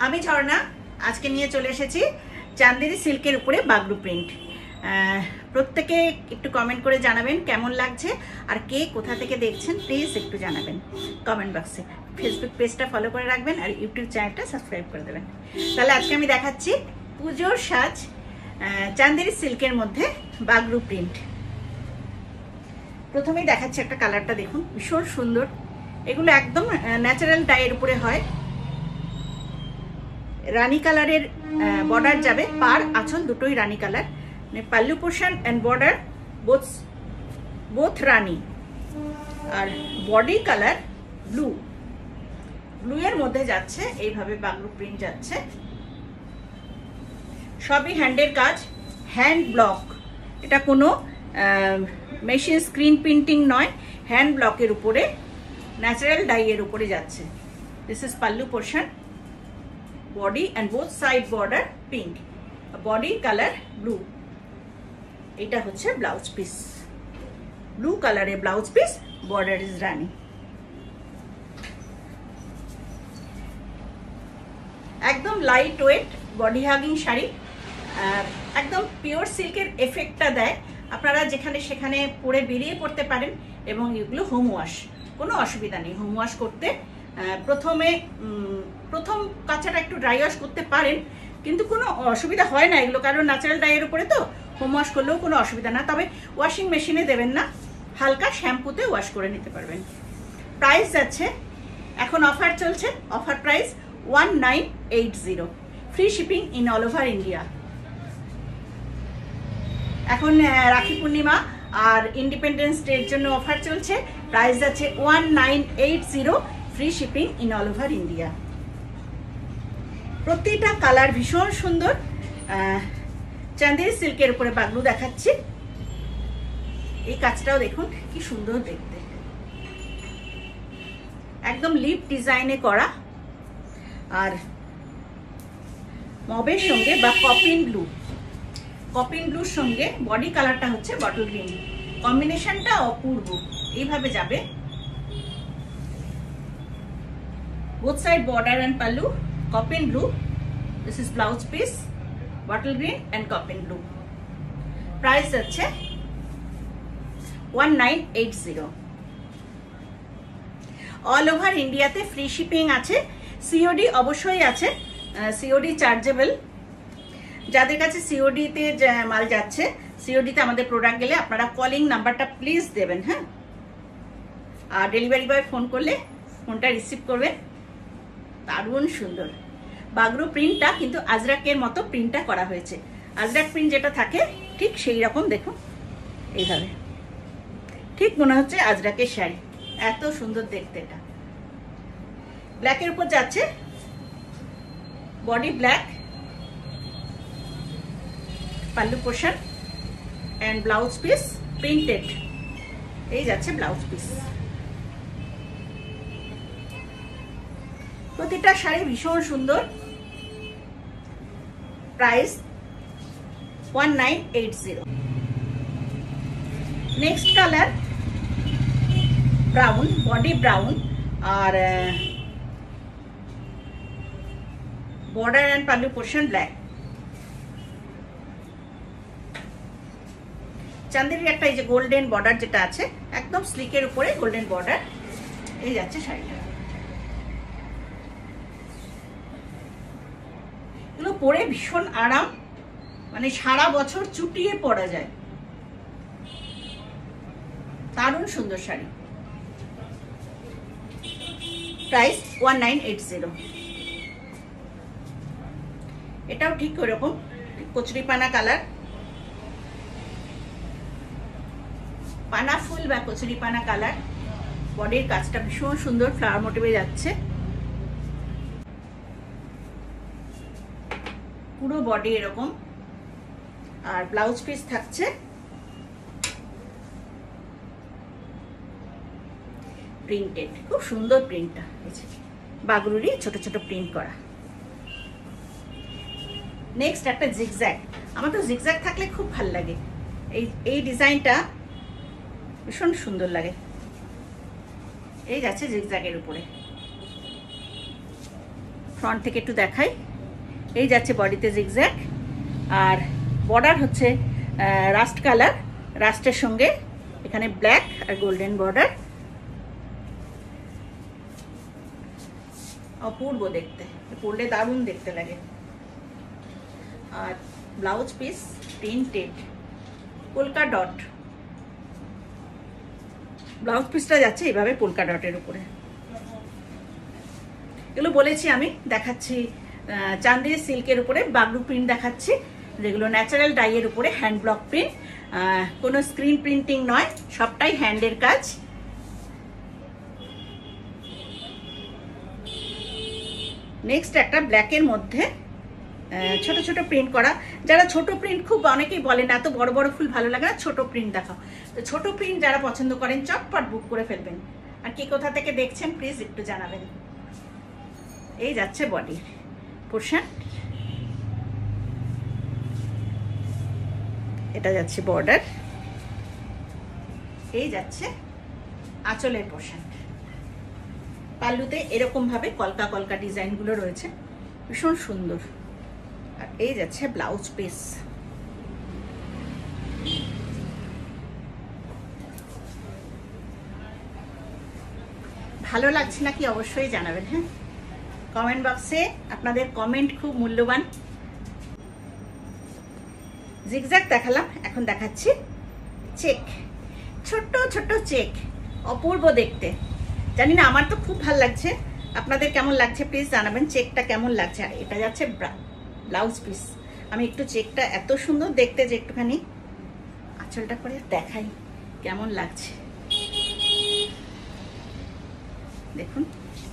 আমি ঝর্ণা আজকে নিয়ে চলে এসেছি চান্দেরি সিল্কের উপরে বাগরু প্রিন্ট। প্রত্যেকে একটু কমেন্ট করে জানাবেন কেমন লাগছে, আর কে কোথা থেকে দেখছেন প্লিজ একটু জানাবেন কমেন্ট বক্সে। ফেসবুক পেজটা ফলো করে রাখবেন আর ইউটিউব চ্যানেলটা সাবস্ক্রাইব করে দেবেন। তাহলে আজকে আমি দেখাচ্ছি পুজোর সাজ চান্দেরি সিল্কের মধ্যে বাগরু প্রিন্ট। প্রথমেই দেখাচ্ছি একটা কালারটা, দেখুন ভীষণ সুন্দর। এগুলো একদম ন্যাচারাল ডাইয়ের উপরে হয়। রানী কালারের বর্ডার যাবে, পার আঁচল দুটোই রানী colour. Pallu portion and border both রানী, আর বডি কালার ব্লু। ব্লু এর মধ্যে যাচ্ছে এইভাবে বাগরু প্রিন্ট যাচ্ছে। সবই হ্যান্ডের কাজ, হ্যান্ড ব্লক। এটা কোনো মেশিন স্ক্রিন প্রিন্টিং নয়, হ্যান্ড ব্লকের উপরে ন্যাচারাল ডাইয়ের উপরে যাচ্ছে। This is pallu portion, body and both side border pink, body color blue. এটা হচ্ছে ব্লাউজ পিস, ব্লু কালারের ব্লাউজ পিস, বর্ডার ইজ রানী। একদম light weight body hugging sari, একদম পিওর সিল্কের এফেক্টটা দেয়। আপনারা যেখানে সেখানে পরে বেরিয়ে পড়তে পারেন, এবং এগুলো হোম ওয়াশ, কোনো অসুবিধা নেই হোম ওয়াশ করতে। প্রথম কাঁচাটা একটু ড্রাই ওয়াশ করতে পারেন, কিন্তু কোনো অসুবিধা হয় না এগুলো, কারণ ন্যাচারাল ডাইয়ের উপরে তো হোম ওয়াশ করলেও কোনো অসুবিধা না। তবে ওয়াশিং মেশিনে দেবেন না, হালকা শ্যাম্পুতে ওয়াশ করে নিতে পারবেন। প্রাইস যাচ্ছে, এখন অফার চলছে, offer price 1980, free shipping in all over India. এখন রাখি পূর্ণিমা আর ইন্ডিপেন্ডেন্স ডের জন্য অফার চলছে। প্রাইস যাচ্ছে 1980, free shipping in all over India. প্রতিটা কালার ভীষণ সুন্দর। চান্দেরি সিল্কের উপরে বাগরু দেখাচ্ছি। এই কাজটাও দেখুন কি সুন্দর দেখতে, একদম লিপ ডিজাইনে করা, আর মবের সঙ্গে বা কপিন ব্লুর সঙ্গে বডি কালারটা হচ্ছে বটল গ্রিন। কম্বিনেশনটা অপূর্ব, এইভাবে যাবে। both side border and pallu copin blue. This is blouse piece, bottle green and copin blue. Price আছে 1980। অল ওভার ইন্ডিয়াতে ফ্রি শিপিং আছে, সিওডি অবশ্যই আছে, সিওডি চার্জেবল। যাদের কাছে সিওডিতে মাল যাচ্ছে, সিওডিতে আমাদের প্রোডাক্ট গেলে আপনারা কলিং নাম্বারটা প্লিজ দেবেন, হ্যাঁ। আর ডেলিভারি বয় ফোন করলে ফোনটা রিসিভ করবেন। দারুণ সুন্দর বাগরু প্রিন্টটা, কিন্তু আজরাকের মতো প্রিন্টটা করা হয়েছে। আজরাক প্রিন্ট যেটা থাকে ঠিক সেই রকম, দেখুন এইভাবে, ঠিক মনে হচ্ছে আজরাকের শাড়ি। এত সুন্দর দেখতে। এটা ব্ল্যাকের উপর যাচ্ছে, body black, pallu portion and blouse piece printed. এই যাচ্ছে ব্লাউজ পিস। প্রতিটা শাড়ি ভীষণ সুন্দর। Price 1980। Next colour brown, body brown, আর border and pallu portion black. চান্দেরির একটা এই যে গোল্ডেন বর্ডার যেটা আছে, একদম স্লিকের উপরে গোল্ডেন বর্ডার। এই যাচ্ছে শাড়িটা। এগুলো পরে ভীষণ আরাম, মানে সারা বছর চুটিয়ে পরা যায়। দারুণ সুন্দর শাড়ি। প্রাইস 1980। এটাও ঠিক ওরকম কচুরি পানা কালার, পানা ফুল বা কচুরি পানা কালার। বডির কাজটা ভীষণ সুন্দর, ফ্লাওয়ার মোটিভে যাচ্ছে। পুরো বডি এরকম, আর ব্লাউজ পিস থাকছে প্রিন্টেড। খুব সুন্দর প্রিন্টটা, বাগরুরই ছোট ছোট প্রিন্ট করা। নেক্সট একটা জিগজ্যাগ। আমার তো জিগজ্যাগ থাকলে খুব ভালো লাগে। এই ডিজাইনটা ভীষণ সুন্দর লাগে। এই যাচ্ছে জিগজ্যাগের উপরে। ফ্রন্ট থেকে একটু দেখাই। এই যাচ্ছে বডিতে জিগজ্যাগ, আর বর্ডার হচ্ছে রাস্ট কালার, রাস্টের সঙ্গে এখানে ব্ল্যাক আর গোল্ডেন বর্ডার। অপূর্ব দেখতে, পরলে দারুণ দেখতে লাগে। আর blouse piece printed polka dot, blouse পিসটা যাচ্ছে এইভাবে পোলকা ডটের উপরে। এগুলো বলেছি আমি, দেখাচ্ছি চান্দেরি সিল্কের উপরে বাগরু প্রিন্ট দেখাচ্ছি, যেগুলো ন্যাচারাল ডাইয়ের উপরে হ্যান্ড ব্লক প্রিন্ট, কোনো স্ক্রিন প্রিন্টিং নয়, সবটাই হ্যান্ডের কাজ। নেক্সট একটা ব্ল্যাকের মধ্যে ছোট ছোট প্রিন্ট করা। যারা ছোট প্রিন্ট খুব অনেকেই বলেন এত বড় বড় ফুল ভালো লাগে না, ছোট প্রিন্ট দেখাও। তো ছোট প্রিন্ট যারা পছন্দ করেন চটপট বুক করে ফেলবেন। আর কে কোথা থেকে দেখছেন প্লিজ একটু জানাবেন। এই যাচ্ছে বডি পোর্শন, এটা যাচ্ছে বর্ডার, এই যাচ্ছে আঁচলের পোর্শন। পাল্লুতে এরকম ভাবে কলকা কলকা ডিজাইন গুলো রয়েছে, ভীষণ সুন্দর। আর এই যাচ্ছে ব্লাউজ পিস। ভালো লাগছে নাকি অবশ্যই জানাবেন। হ্যাঁ, কমেন্ট বক্সে আপনাদের কমেন্ট খুব মূল্যবান। জিগজ্যাগ দেখালাম, এখন দেখাচ্ছি চেক, ছোট্ট ছোট্ট চেক, অপূর্ব দেখতে। জানি না, আমার তো খুব ভালো লাগছে, আপনাদের কেমন লাগছে প্লিজ জানাবেন। চেকটা কেমন লাগছে। আর এটা যাচ্ছে ব্লাউজ পিস। আমি একটু চেকটা এত সুন্দর দেখতে যে একটুখানি আঁচলটা করে দেখাই কেমন লাগছে। দেখুন,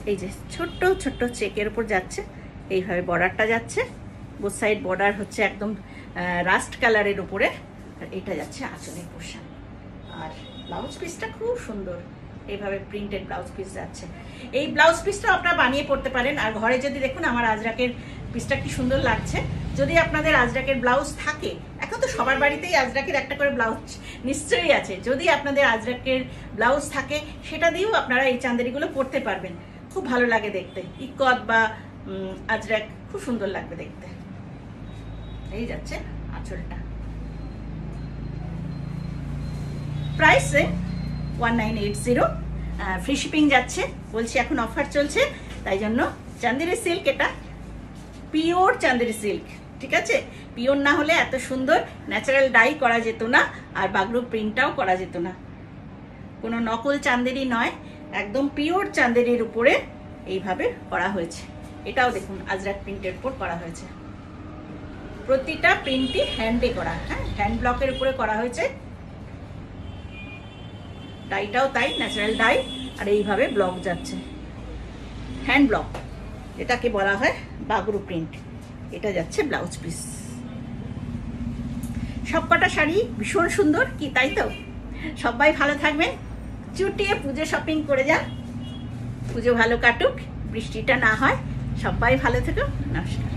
এই যে ছোট্ট ছোট্ট চেকের উপর যাচ্ছে, এইভাবে বর্ডারটা যাচ্ছে, বোথ সাইড বর্ডার হচ্ছে একদম রাস্ট কালারের উপরে। আর এটা যাচ্ছে আঁচলের পোর্শন। আর ব্লাউজ পিসটা খুব সুন্দর, এইভাবে প্রিন্টেড ব্লাউজ পিস যাচ্ছে। এই ব্লাউজ পিসটা আপনারা বানিয়ে পড়তে পারেন। আর ঘরে যদি দেখুন আমার আজরাকের পিসটা কি সুন্দর লাগছে। যদি আপনাদের আজরাকের ব্লাউজ থাকে, এখন তো সবার বাড়িতেই আজরাকের একটা করে ব্লাউজ নিশ্চয়ই আছে, যদি আপনাদের আজরাকের ব্লাউজ থাকে সেটা দিয়েও আপনারা এই চান্দেরিগুলো পরতে পারবেন। খুব ভালো লাগে দেখতে, ইকত বা আজরাক খুব সুন্দর লাগবে দেখতে। এই যাচ্ছে আঁচলটা, প্রাইস 1980, ফ্রি শিপিং যাচ্ছে। বলছি এখন অফার চলছে, তাই জন্য চান্দেরি সিল্ক, এটা পিওর চান্দেরি সিল্ক, ঠিক আছে? পিওর না হলে এত সুন্দর ন্যাচারাল ডাই করা যেত না, আর বাগরু প্রিন্টটাও করা যেত না। কোনো নকল চান্দেরি নয়, একদম পিওর চান্দেরির উপরে এইভাবে করা হয়েছে। এটাও দেখুন আজরাক প্রিন্টের উপর করা হয়েছে। প্রতিটা প্রিন্টই হ্যান্ডে করা, হ্যাঁ, হ্যান্ড ব্লকের উপরে করা হয়েছে। ডাইটাও তাই, ন্যাচারাল ডাই। আর এইভাবে ব্লক যাচ্ছে, হ্যান্ড ব্লক, এটাকে বলা হয় বাগরু প্রিন্ট। এটা যাচ্ছে ব্লাউজ পিস। সবকটা শাড়ি ভীষণ সুন্দর কি, তাই তো? সবাই ভালো থাকবেন, চুটিয়ে পুজো শপিং করে যান, পুজো ভালো কাটুক, বৃষ্টিটা না হয়। সবাই ভালো থেকো, নমস্কার।